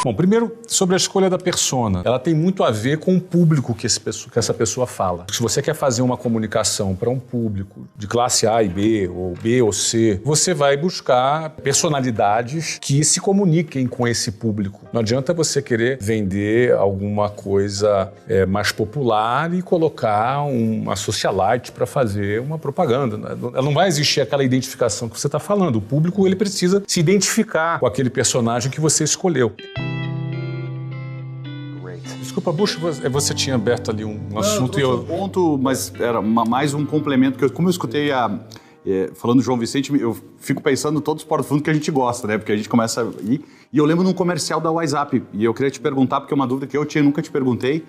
Bom, primeiro, sobre a escolha da persona. Ela tem muito a ver com o público que essa pessoa fala. Se você quer fazer uma comunicação para um público de classe A e B, ou B ou C, você vai buscar personalidades que se comuniquem com esse público. Não adianta você querer vender alguma coisa mais popular e colocar uma socialite para fazer uma propaganda. Ela não vai existir aquela identificação que você está falando. O público ele precisa se identificar com aquele personagem que você escolheu. Desculpa, Bush, você tinha aberto ali um assunto e eu... ponto, mas era mais um complemento, que como eu escutei falando do João Vicente, eu fico pensando em todos os Porta do Fundo que a gente gosta, né? Porque a gente começa a ir. E eu lembro de um comercial da WhatsApp, e eu queria te perguntar, porque é uma dúvida que eu tinha, nunca te perguntei,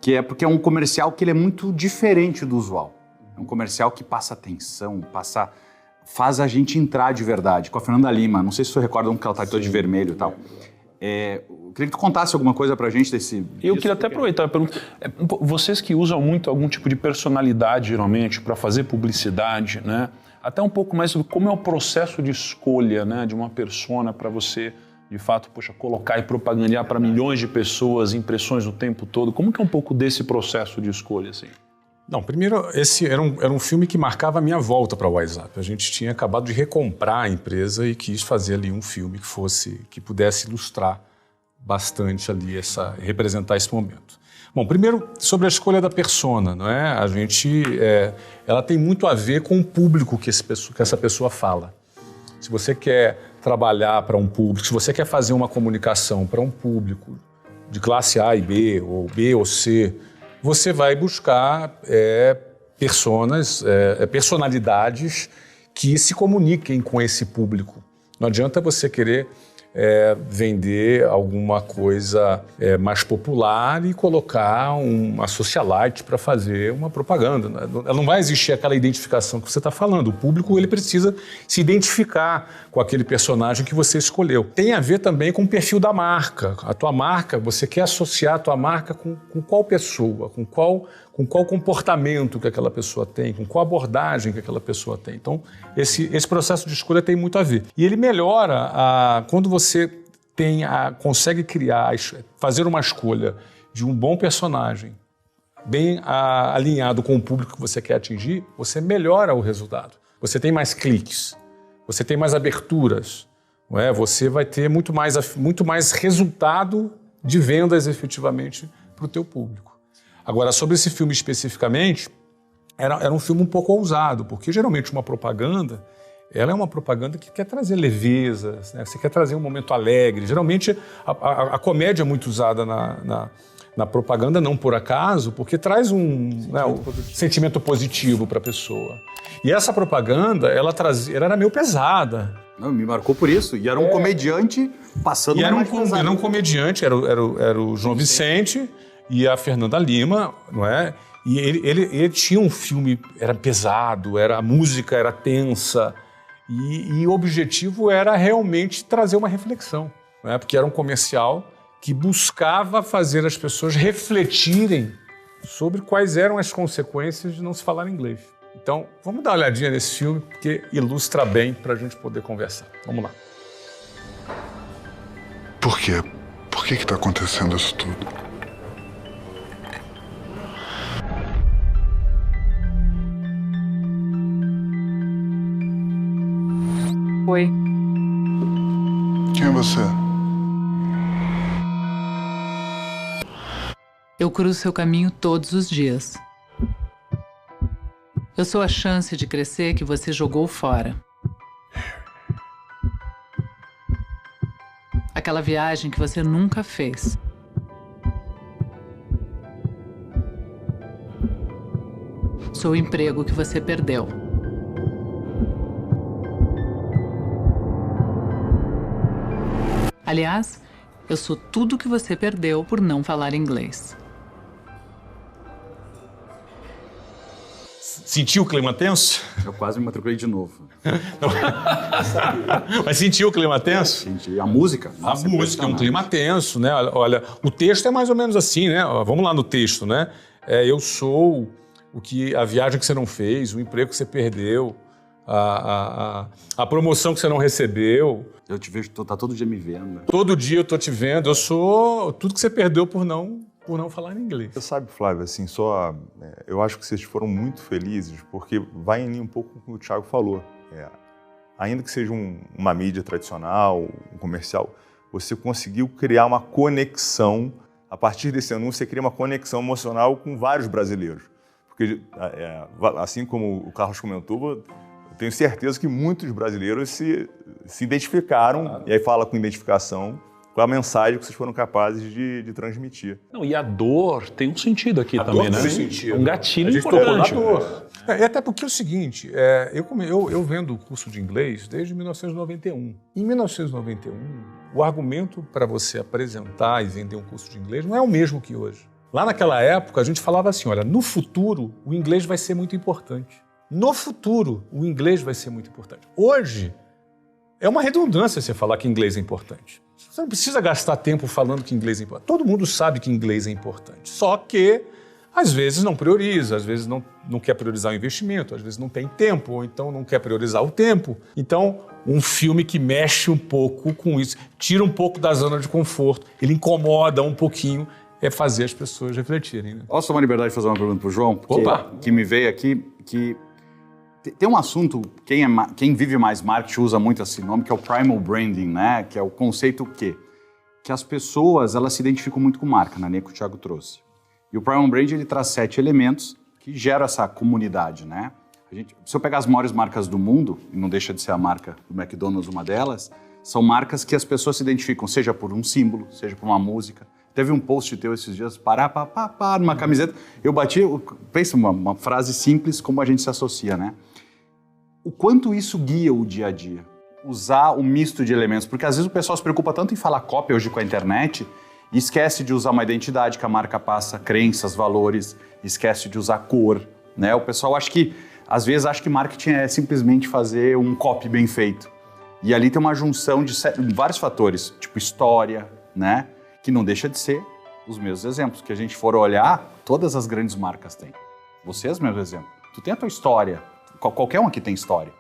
que é porque é um comercial que ele é muito diferente do usual. É um comercial que passa atenção, faz a gente entrar de verdade. Com a Fernanda Lima, não sei se você recorda que ela tá toda de vermelho e tal. Eu queria que tu contasse alguma coisa pra gente desse... Eu queria até aproveitar a pergunta. Vocês que usam muito algum tipo de personalidade, geralmente, para fazer publicidade, né? Até um pouco mais sobre como é o processo de escolha, né, de uma persona para você, de fato, colocar e propagandear para milhões de pessoas, impressões o tempo todo. Como que é um pouco desse processo de escolha, assim? Não, primeiro, esse era um filme que marcava a minha volta para o WhatsApp. A gente tinha acabado de recomprar a empresa e quis fazer ali um filme que pudesse ilustrar bastante ali representar esse momento. Bom, primeiro, sobre a escolha da persona, não é? Ela tem muito a ver com o público que essa pessoa fala. Se você quer trabalhar para um público, se você quer fazer uma comunicação para um público de classe A e B, ou B ou C, você vai buscar personalidades que se comuniquem com esse público. Não adianta você querer vender alguma coisa mais popular e colocar uma socialite para fazer uma propaganda. Ela não vai existir aquela identificação que você está falando. O público ele precisa se identificar com aquele personagem que você escolheu. Tem a ver também com o perfil da marca. A tua marca, você quer associar a tua marca com qual pessoa, com qual comportamento que aquela pessoa tem, com qual abordagem que aquela pessoa tem. Então, esse processo de escolha tem muito a ver. E ele melhora quando você consegue fazer uma escolha de um bom personagem, bem alinhado com o público que você quer atingir, você melhora o resultado. Você tem mais cliques, você tem mais aberturas, não é? Você vai ter muito mais resultado de vendas efetivamente para o teu público. Agora, sobre esse filme especificamente, era um filme um pouco ousado, porque geralmente uma propaganda, ela é uma propaganda que quer trazer leveza, né? Você quer trazer um momento alegre. Geralmente a comédia é muito usada na propaganda, não por acaso, porque traz um sentimento positivo para a pessoa. E essa propaganda, ela era meio pesada. Não, me marcou por isso. E era um comediante passando uma mais pesada. Era um comediante, era o João Vicente e a Fernanda Lima, não é? E ele tinha um filme, era pesado, a música era tensa, e o objetivo era realmente trazer uma reflexão, não é? Porque era um comercial que buscava fazer as pessoas refletirem sobre quais eram as consequências de não se falar inglês. Então, vamos dar uma olhadinha nesse filme, porque ilustra bem para a gente poder conversar. Vamos lá. Por quê? Por que está acontecendo isso tudo? Oi. Quem é você? Eu cruzo seu caminho todos os dias. Eu sou a chance de crescer que você jogou fora. Aquela viagem que você nunca fez. Sou o emprego que você perdeu. Aliás, eu sou tudo que você perdeu por não falar inglês. Sentiu o clima tenso? Eu quase me matriculei de novo. Mas sentiu o clima tenso? Senti. A música? Nossa, a música é um clima tenso, né? Olha, o texto é mais ou menos assim, né? Vamos lá no texto, né? Eu sou a viagem que você não fez, o emprego que você perdeu, a promoção que você não recebeu. Eu te vejo, tá todo dia me vendo. Todo dia eu tô te vendo, eu sou tudo que você perdeu por não falar inglês. Você sabe, Flávio, assim, eu acho que vocês foram muito felizes porque vai em linha um pouco com o que o Thiago falou. Ainda que seja uma mídia tradicional, um comercial, você conseguiu criar uma conexão. A partir desse anúncio, você cria uma conexão emocional com vários brasileiros. Porque, assim como o Carlos comentou, eu tenho certeza que muitos brasileiros se identificaram, e aí fala com identificação, com a mensagem que vocês foram capazes de transmitir. Não, e a dor tem um sentido aqui A também, dor né? tem sentido. Um gatilho A gente tocou na importante. dor. E até porque é o seguinte, eu vendo o curso de inglês desde 1991. Em 1991, o argumento para você apresentar e vender um curso de inglês não é o mesmo que hoje. Lá naquela época, a gente falava assim, olha, no futuro, o inglês vai ser muito importante. No futuro, o inglês vai ser muito importante. Hoje, é uma redundância você falar que inglês é importante. Você não precisa gastar tempo falando que inglês é importante. Todo mundo sabe que inglês é importante. Só que, às vezes, não prioriza, às vezes não quer priorizar o investimento, às vezes não tem tempo, ou então não quer priorizar o tempo. Então, um filme que mexe um pouco com isso, tira um pouco da zona de conforto, ele incomoda um pouquinho, é fazer as pessoas refletirem. Né? Posso tomar liberdade de fazer uma pergunta para o João? Que me veio aqui, que tem um assunto, quem vive mais marketing usa muito esse nome, que é o primal branding, né? Que é o conceito que as pessoas elas se identificam muito com marca, né? Que o Thiago trouxe. E o primal branding ele traz 7 elementos que geram essa comunidade, né? Se eu pegar as maiores marcas do mundo, e não deixa de ser a marca do McDonald's uma delas, são marcas que as pessoas se identificam, seja por um símbolo, seja por uma música. Teve um post teu esses dias, numa camiseta. Eu pensa uma frase simples, como a gente se associa, né? O quanto isso guia o dia a dia? Usar o misto de elementos, porque às vezes o pessoal se preocupa tanto em falar cópia hoje com a internet e esquece de usar uma identidade que a marca passa, crenças, valores, esquece de usar cor, né? O pessoal às vezes acha que marketing é simplesmente fazer um copy bem feito. E ali tem uma junção de vários fatores, tipo história, né? Que não deixa de ser os mesmos exemplos. Que a gente for olhar, todas as grandes marcas têm. Você é o mesmo exemplo. Tu tem a tua história. Qualquer um aqui tem história.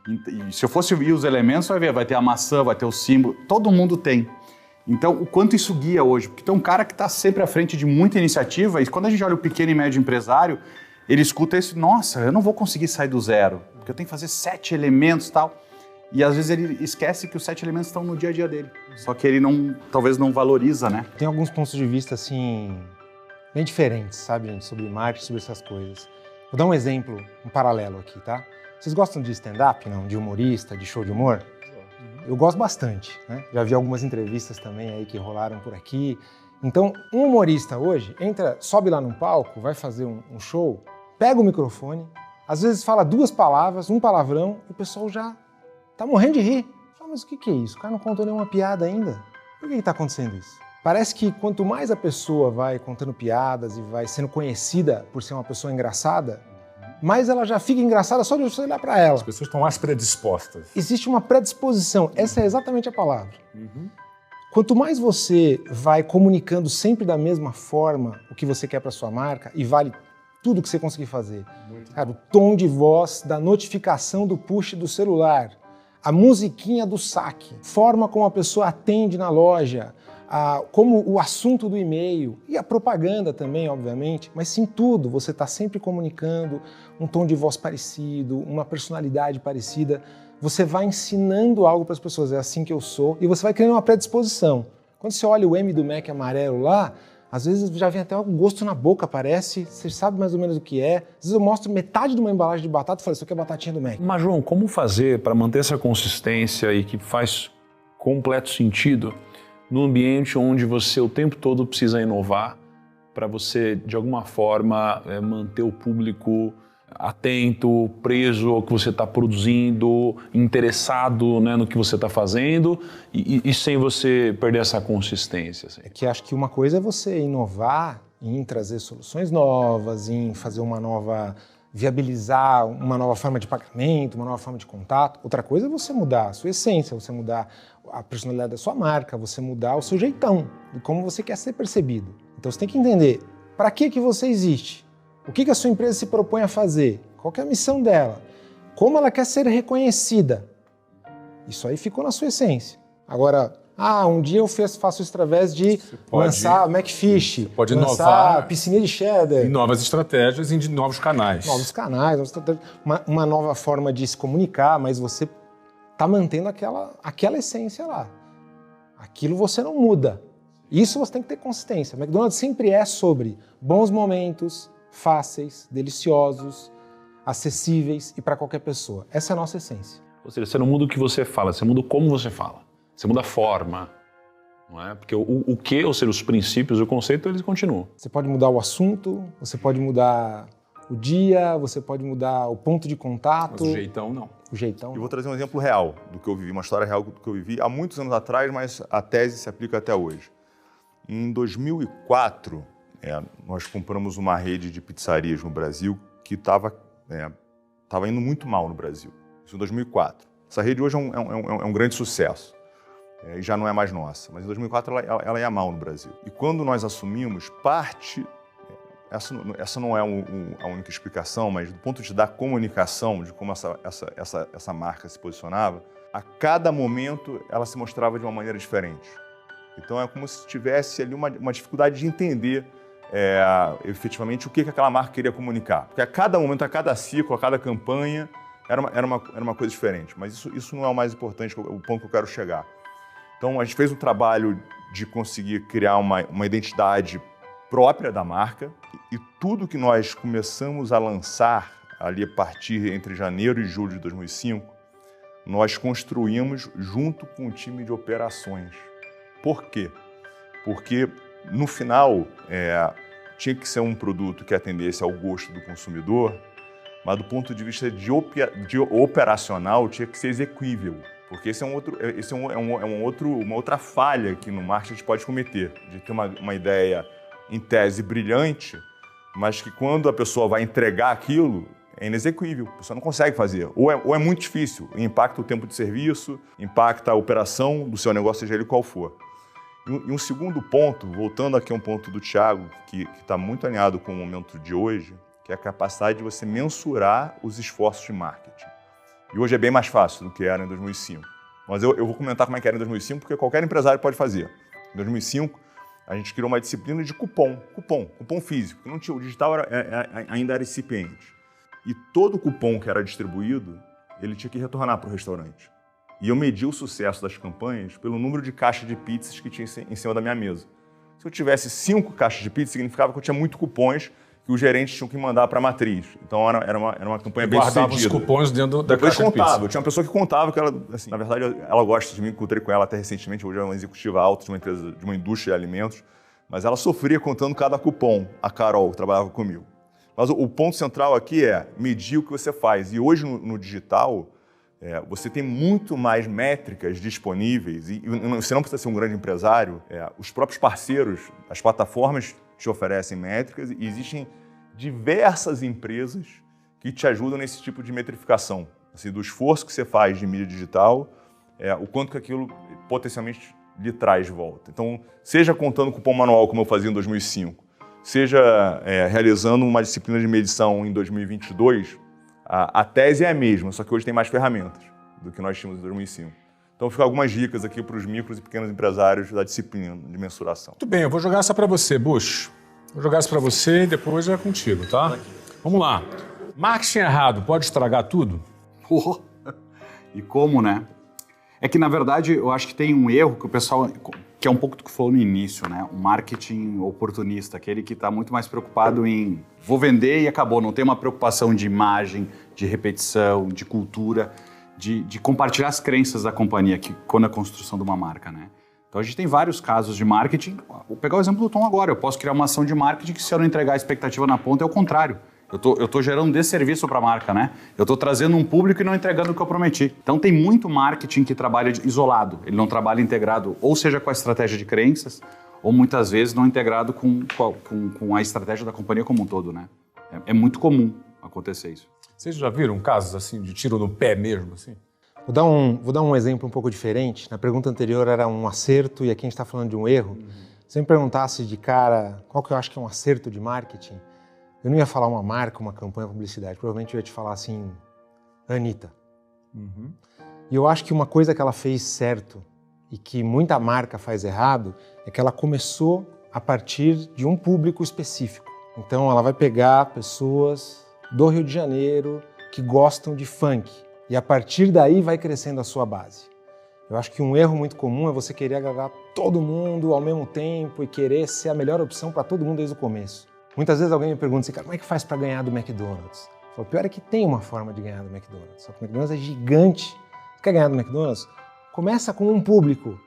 E se eu fosse ver os elementos, vai ter a maçã, vai ter o símbolo. Todo mundo tem. Então, o quanto isso guia hoje? Porque tem um cara que está sempre à frente de muita iniciativa e quando a gente olha o pequeno e médio empresário, ele escuta isso, nossa, eu não vou conseguir sair do zero, porque eu tenho que fazer 7 elementos e tal. E às vezes ele esquece que os 7 elementos estão no dia a dia dele. Só que ele talvez não valoriza, né? Tem alguns pontos de vista, assim, bem diferentes, sabe, gente, sobre marketing, sobre essas coisas. Vou dar um exemplo, um paralelo aqui, tá? Vocês gostam de stand-up, não? De humorista, de show de humor? Eu gosto bastante, né? Já vi algumas entrevistas também aí que rolaram por aqui. Então, um humorista hoje sobe lá num palco, vai fazer um show, pega o microfone, às vezes fala 2 palavras, um palavrão, e o pessoal já tá morrendo de rir. Fala, mas o que é isso? O cara não contou nenhuma piada ainda. Por que tá acontecendo isso? Parece que quanto mais a pessoa vai contando piadas e vai sendo conhecida por ser uma pessoa engraçada, mais ela já fica engraçada só de você olhar para ela. As pessoas estão mais predispostas. Existe uma predisposição, essa é exatamente a palavra. Quanto mais você vai comunicando sempre da mesma forma o que você quer para sua marca, e vale tudo que você conseguir fazer. Cara, o tom de voz da notificação do push do celular, a musiquinha do saque, forma como a pessoa atende na loja, como o assunto do e-mail e a propaganda também, obviamente, mas sim tudo, você está sempre comunicando um tom de voz parecido, uma personalidade parecida, você vai ensinando algo para as pessoas, é assim que eu sou, e você vai criando uma predisposição. Quando você olha o M do Mac amarelo lá, às vezes já vem até um gosto na boca, parece, você sabe mais ou menos o que é. Às vezes eu mostro metade de uma embalagem de batata e falo, isso aqui é batatinha do Mac. Mas, João, como fazer para manter essa consistência e que faz completo sentido num ambiente onde você o tempo todo precisa inovar para você, de alguma forma, manter o público atento, preso ao que você está produzindo, interessado, né, no que você está fazendo e sem você perder essa consistência? Assim. É que acho que uma coisa é você inovar em trazer soluções novas, em fazer viabilizar uma nova forma de pagamento, uma nova forma de contato. Outra coisa é você mudar a sua essência, você mudar a personalidade da sua marca, você mudar o seu jeitão, de como você quer ser percebido. Então você tem que entender para que você existe, o que a sua empresa se propõe a fazer, qual que é a missão dela, como ela quer ser reconhecida. Isso aí ficou na sua essência. Agora, um dia eu faço isso através de lançar McFish, pode lançar inovar piscininha de cheddar. em novas estratégias e de novos canais. Novos canais, uma nova forma de se comunicar, mas você está mantendo aquela essência lá. Aquilo você não muda. Isso você tem que ter consistência. McDonald's sempre é sobre bons momentos, fáceis, deliciosos, acessíveis e para qualquer pessoa. Essa é a nossa essência. Ou seja, você não muda o que você fala, você muda como você fala. Você muda a forma, não é? Porque o que, ou seja, os princípios, o conceito, eles continuam. Você pode mudar o assunto, você pode mudar o dia, você pode mudar o ponto de contato. Mas o jeitão não. O jeitão. Eu vou trazer um exemplo real do que eu vivi, uma história real do que eu vivi há muitos anos atrás, mas a tese se aplica até hoje. Em 2004, nós compramos uma rede de pizzarias no Brasil que estava indo muito mal no Brasil. Isso em 2004. Essa rede hoje é um grande sucesso. E já não é mais nossa. Mas em 2004 ela ia mal no Brasil. E quando nós assumimos, essa não é a única explicação, mas do ponto de vista da comunicação, de como essa marca se posicionava, a cada momento ela se mostrava de uma maneira diferente. Então é como se tivesse ali uma dificuldade de entender efetivamente o que aquela marca queria comunicar. Porque a cada momento, a cada ciclo, a cada campanha, era uma coisa diferente. Mas isso não é o mais importante, o ponto que eu quero chegar. Então, a gente fez um trabalho de conseguir criar uma identidade própria da marca e tudo que nós começamos a lançar ali a partir entre janeiro e julho de 2005, nós construímos junto com o time de operações. Por quê? Porque, no final, tinha que ser um produto que atendesse ao gosto do consumidor, mas do ponto de vista de operacional tinha que ser execuível. Porque esse é uma outra falha que no marketing a gente pode cometer, de ter uma ideia em tese brilhante, mas que quando a pessoa vai entregar aquilo, é inexequível, a pessoa não consegue fazer. Ou é muito difícil, impacta o tempo de serviço, impacta a operação do seu negócio, seja ele qual for. E um segundo ponto, voltando aqui a um ponto do Thiago, que está muito alinhado com o momento de hoje, que é a capacidade de você mensurar os esforços de marketing. E hoje é bem mais fácil do que era em 2005. Mas eu vou comentar como é que era em 2005, porque qualquer empresário pode fazer. Em 2005, a gente criou uma disciplina de cupom físico, que não tinha, o digital ainda era incipiente. E todo cupom que era distribuído, ele tinha que retornar para o restaurante. E eu medi o sucesso das campanhas pelo número de caixas de pizzas que tinha em cima da minha mesa. Se eu tivesse 5 caixas de pizza, significava que eu tinha muitos cupons que os gerentes tinham que mandar para a matriz. Então era uma campanha bem sucedida. Guardava os cupons dentro da caixa de pizza. Eu tinha uma pessoa que contava que ela, assim, na verdade, ela gosta de mim, encontrei com ela até recentemente, hoje é uma executiva alta de uma empresa, de uma indústria de alimentos, mas ela sofria contando cada cupom, a Carol, que trabalhava comigo. Mas o ponto central aqui é medir o que você faz. E hoje no digital, você tem muito mais métricas disponíveis e você não precisa ser um grande empresário. Os próprios parceiros, as plataformas te oferecem métricas e existem diversas empresas que te ajudam nesse tipo de metrificação, assim, do esforço que você faz de mídia digital, o quanto que aquilo potencialmente lhe traz de volta. Então, seja contando cupom manual, como eu fazia em 2005, seja realizando uma disciplina de medição em 2022, a tese é a mesma, só que hoje tem mais ferramentas do que nós tínhamos em 2005. Então, ficam algumas dicas aqui para os micros e pequenos empresários da disciplina de mensuração. Muito bem, eu vou jogar essa para você, Bush. Vou jogar isso para você e depois é contigo, tá? Vamos lá. Marketing errado pode estragar tudo? E como, né? É que, na verdade, eu acho que tem um erro que o pessoal... que é um pouco do que falou no início, né? O marketing oportunista, aquele que está muito mais preocupado em vou vender e acabou. Não tem uma preocupação de imagem, de repetição, de cultura, de compartilhar as crenças da companhia quando a construção de uma marca, né? Então a gente tem vários casos de marketing. Vou pegar o exemplo do Tom agora. Eu posso criar uma ação de marketing que, se eu não entregar a expectativa na ponta, é o contrário. Eu tô gerando desserviço para a marca, né? Eu estou trazendo um público e não entregando o que eu prometi. Então tem muito marketing que trabalha isolado, ele não trabalha integrado, ou seja, com a estratégia de crenças, ou muitas vezes não integrado com a estratégia da companhia como um todo, né? É muito comum acontecer isso. Vocês já viram casos assim de tiro no pé mesmo, assim? Vou dar um exemplo um pouco diferente. Na pergunta anterior era um acerto e aqui a gente está falando de um erro. Se eu me perguntasse de cara qual que eu acho que é um acerto de marketing, eu não ia falar uma marca, uma campanha, publicidade. Provavelmente eu ia te falar assim, Anitta. E eu acho que uma coisa que ela fez certo e que muita marca faz errado é que ela começou a partir de um público específico. Então ela vai pegar pessoas do Rio de Janeiro que gostam de funk e a partir daí vai crescendo a sua base. Eu acho que um erro muito comum é você querer agradar todo mundo ao mesmo tempo e querer ser a melhor opção para todo mundo desde o começo. Muitas vezes alguém me pergunta assim, cara, como é que faz para ganhar do McDonald's? Eu falo, o pior é que tem uma forma de ganhar do McDonald's, só que o McDonald's é gigante. Quer ganhar do McDonald's? Começa com um público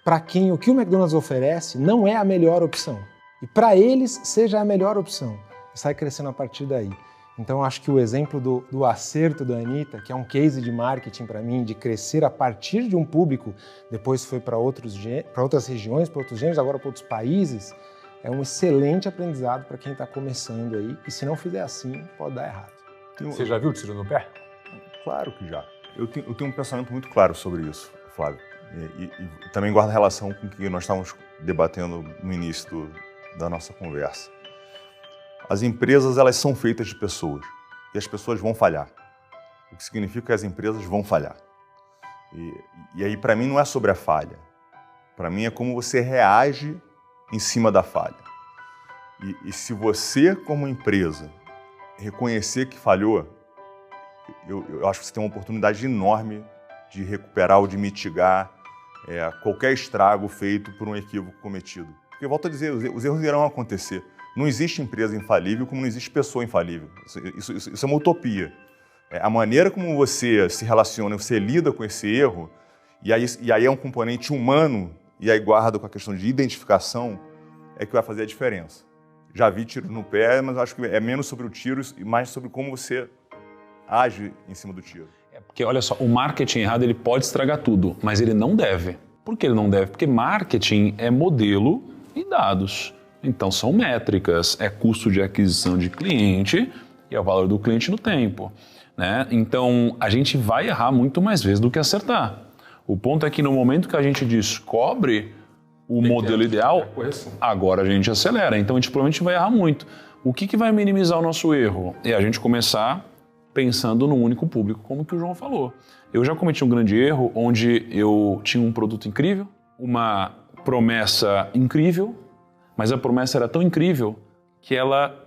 para quem o que o McDonald's oferece não é a melhor opção. E para eles seja a melhor opção. E sai crescendo a partir daí. Então eu acho que o exemplo do acerto da Anitta, que é um case de marketing para mim, de crescer a partir de um público, depois foi para outras regiões, para outros gêneros, agora para outros países, é um excelente aprendizado para quem está começando aí. E se não fizer assim, pode dar errado. Você já viu o tiro no pé? Claro que já. Eu tenho um pensamento muito claro sobre isso, Flávio. E também guarda relação com o que nós estávamos debatendo no início da nossa conversa. As empresas, elas são feitas de pessoas e as pessoas vão falhar. O que significa que as empresas vão falhar. E aí, para mim, não é sobre a falha. Para mim, é como você reage em cima da falha. E se você, como empresa, reconhecer que falhou, eu acho que você tem uma oportunidade enorme de recuperar ou de mitigar qualquer estrago feito por um equívoco cometido. Porque, volto a dizer, os erros irão acontecer. Não existe empresa infalível como não existe pessoa infalível. Isso é uma utopia. A maneira como você se relaciona, você lida com esse erro, e aí é um componente humano, e aí guarda com a questão de identificação, é que vai fazer a diferença. Já vi tiro no pé, mas acho que é menos sobre o tiro e mais sobre como você age em cima do tiro. Porque, olha só, o marketing errado ele pode estragar tudo, mas ele não deve. Por que ele não deve? Porque marketing é modelo e dados. Então, são métricas, é custo de aquisição de cliente e é o valor do cliente no tempo, né? Então, a gente vai errar muito mais vezes do que acertar. O ponto é que no momento que a gente descobre o modelo ideal, agora a gente acelera. Então, a gente provavelmente vai errar muito. O que vai minimizar o nosso erro? É a gente começar pensando no único público, como que o João falou. Eu já cometi um grande erro onde eu tinha um produto incrível, uma promessa incrível, mas a promessa era tão incrível que ela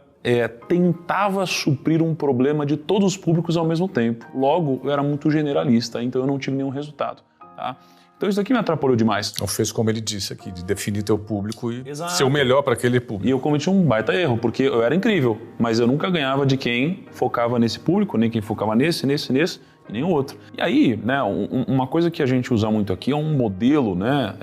tentava suprir um problema de todos os públicos ao mesmo tempo. Logo, eu era muito generalista, então eu não tive nenhum resultado. Tá? Então isso aqui me atrapalhou demais. Não fez como ele disse aqui, de definir teu público e ser o melhor para aquele público. E eu cometi um baita erro, porque eu era incrível, mas eu nunca ganhava de quem focava nesse público, nem quem focava nesse e nenhum outro. E aí, né, uma coisa que a gente usa muito aqui é um modelo, né,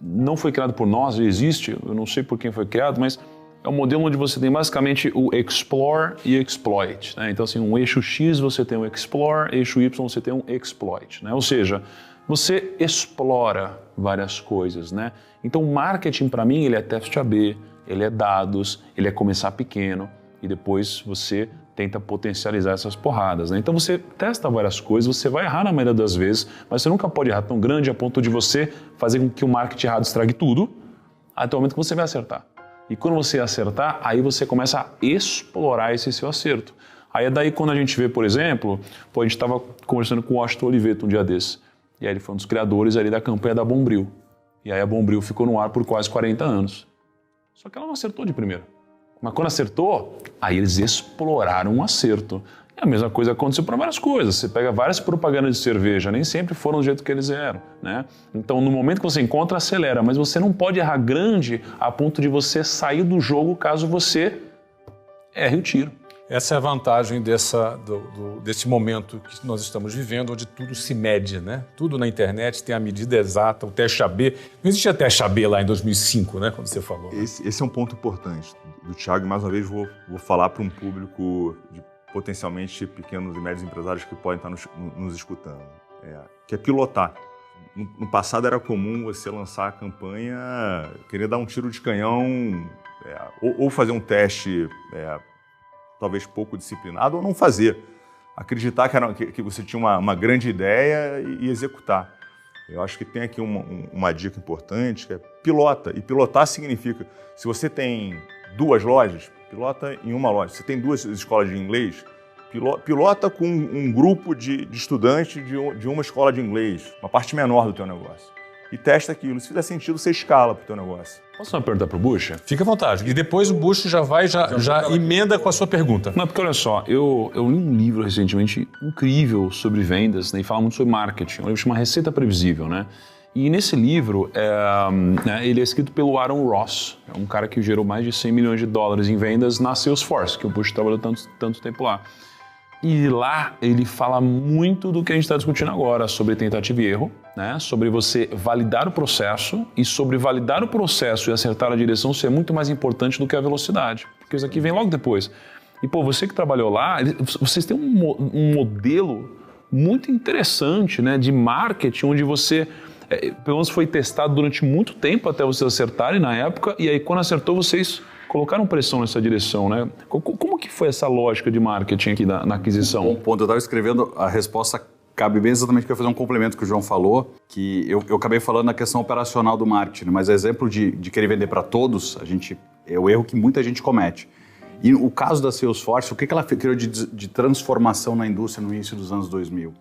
não foi criado por nós, existe, eu não sei por quem foi criado, mas é um modelo onde você tem basicamente o explore e exploit. Né? Então, assim, um eixo X você tem um explore, eixo Y você tem um exploit. Né? Ou seja, você explora várias coisas. Né? Então, o marketing, para mim, ele é teste AB, ele é dados, ele é começar pequeno e depois você tenta potencializar essas porradas. Né? Então, você testa várias coisas, você vai errar na maioria das vezes, mas você nunca pode errar tão grande a ponto de você fazer com que o marketing errado estrague tudo, até o momento que você vai acertar. E quando você acertar, aí você começa a explorar esse seu acerto. Aí é daí quando a gente vê, por exemplo, a gente estava conversando com o Washington Oliveto um dia desses, e aí ele foi um dos criadores ali da campanha da Bombril. E aí a Bombril ficou no ar por quase 40 anos. Só que ela não acertou de primeira. Mas quando acertou, aí eles exploraram um acerto. E a mesma coisa aconteceu para várias coisas. Você pega várias propagandas de cerveja, nem sempre foram do jeito que eles eram, né? Então, no momento que você encontra, acelera. Mas você não pode errar grande a ponto de você sair do jogo caso você erre o tiro. Essa é a vantagem desse momento que nós estamos vivendo, onde tudo se mede, né? Tudo na internet tem a medida exata, o teste AB. Não existia teste AB lá em 2005, né? Quando você falou. Esse é um ponto importante do Thiago. Mais uma vez, vou falar para um público de potencialmente pequenos e médios empresários que podem estar nos escutando. Que é pilotar. No passado era comum você lançar a campanha, querer dar um tiro de canhão, ou fazer um teste talvez pouco disciplinado, ou não fazer. Acreditar que você tinha uma grande ideia e executar. Eu acho que tem aqui uma dica importante, que é pilota. E pilotar significa, se você tem 2 lojas, pilota em uma loja. Se você tem 2 escolas de inglês, Pilota com um grupo de estudantes de uma escola de inglês, uma parte menor do teu negócio. E testa aquilo. Se fizer sentido, você escala para o teu negócio. Posso uma pergunta para o Bucha? Fica à vontade. E depois o Bucho já emenda com a sua pergunta. Não, porque olha só, eu li um livro recentemente incrível sobre vendas, né, e fala muito sobre marketing. Um livro chama Receita Previsível, né? E nesse livro, ele é escrito pelo Aaron Ross, é um cara que gerou mais de $100 milhões em vendas na Salesforce, que o Bush trabalhou tanto tempo lá. E lá ele fala muito do que a gente está discutindo agora, sobre tentativa e erro, né? Sobre você validar o processo e sobre validar o processo e acertar a direção ser muito mais importante do que a velocidade, porque isso aqui vem logo depois. E pô, você que trabalhou lá, vocês têm um modelo muito interessante, né, de marketing, onde você... pelo menos foi testado durante muito tempo até vocês acertarem na época, e aí quando acertou vocês colocaram pressão nessa direção, né? Como que foi essa lógica de marketing aqui na aquisição? Bom ponto, eu estava escrevendo, a resposta cabe bem exatamente que eu ia fazer um complemento que o João falou, que eu acabei falando na questão operacional do marketing, mas exemplo de querer vender para todos, é o erro que muita gente comete. E o caso da Salesforce, o que ela criou de transformação na indústria no início dos anos 2000?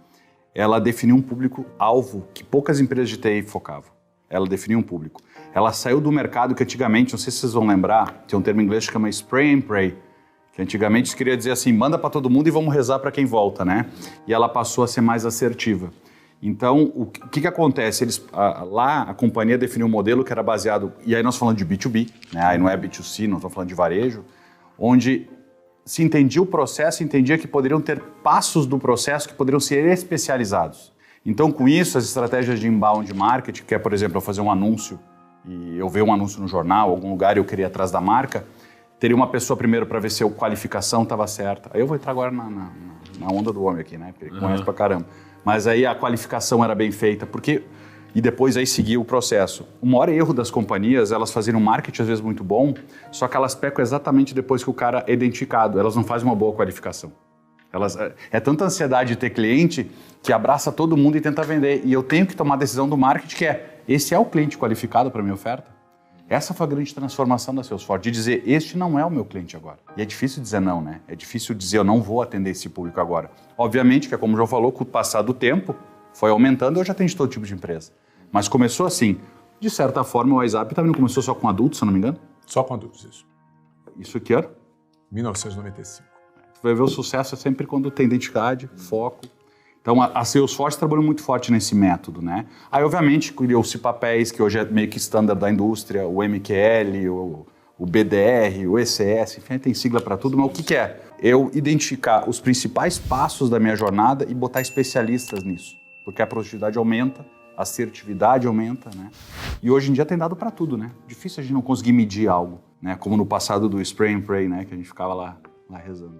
Ela definiu um público-alvo que poucas empresas de TI focavam. Ela definiu um público. Ela saiu do mercado que antigamente, não sei se vocês vão lembrar, tem um termo em inglês que chama spray and pray, que antigamente queria dizer assim, manda para todo mundo e vamos rezar para quem volta, né? E ela passou a ser mais assertiva. Então, o que acontece? Lá a companhia definiu um modelo que era baseado, e aí nós falando de B2B, né? Aí não é B2C, não estamos falando de varejo, onde se entendia o processo, entendia que poderiam ter passos do processo que poderiam ser especializados. Então, com isso, as estratégias de inbound marketing, que é, por exemplo, eu fazer um anúncio, e eu ver um anúncio no jornal, algum lugar e eu queria ir atrás da marca, teria uma pessoa primeiro para ver se a qualificação estava certa. Aí eu vou entrar agora na onda do homem aqui, né? Porque ele conhece pra caramba. Mas aí a qualificação era bem feita, e depois aí seguia o processo. O maior erro das companhias, elas fazem um marketing às vezes muito bom, só que elas pecam exatamente depois que o cara é identificado, elas não fazem uma boa qualificação. É tanta ansiedade de ter cliente que abraça todo mundo e tenta vender. E eu tenho que tomar a decisão do marketing que esse é o cliente qualificado para a minha oferta? Essa foi a grande transformação da Salesforce, de dizer, este não é o meu cliente agora. E é difícil dizer não, né? É difícil dizer, eu não vou atender esse público agora. Obviamente que, como o João falou, com o passar do tempo, foi aumentando, eu já atendi todo tipo de empresa. Mas começou assim. De certa forma, o WhatsApp também não começou só com adultos, se eu não me engano? Só com adultos, isso. Isso que era? 1995. Tu vai ver o sucesso é sempre quando tem identidade, foco. Então, a Salesforce trabalhou muito forte nesse método, né? Aí, obviamente, criou-se papéis, que hoje é meio que standard da indústria, o MQL, o BDR, o ECS, enfim, tem sigla para tudo, mas o que é? Eu identificar os principais passos da minha jornada e botar especialistas nisso, porque a produtividade aumenta, a assertividade aumenta, né? E hoje em dia tem dado para tudo, né? Difícil a gente não conseguir medir algo, né? Como no passado do spray and pray, né? Que a gente ficava lá rezando.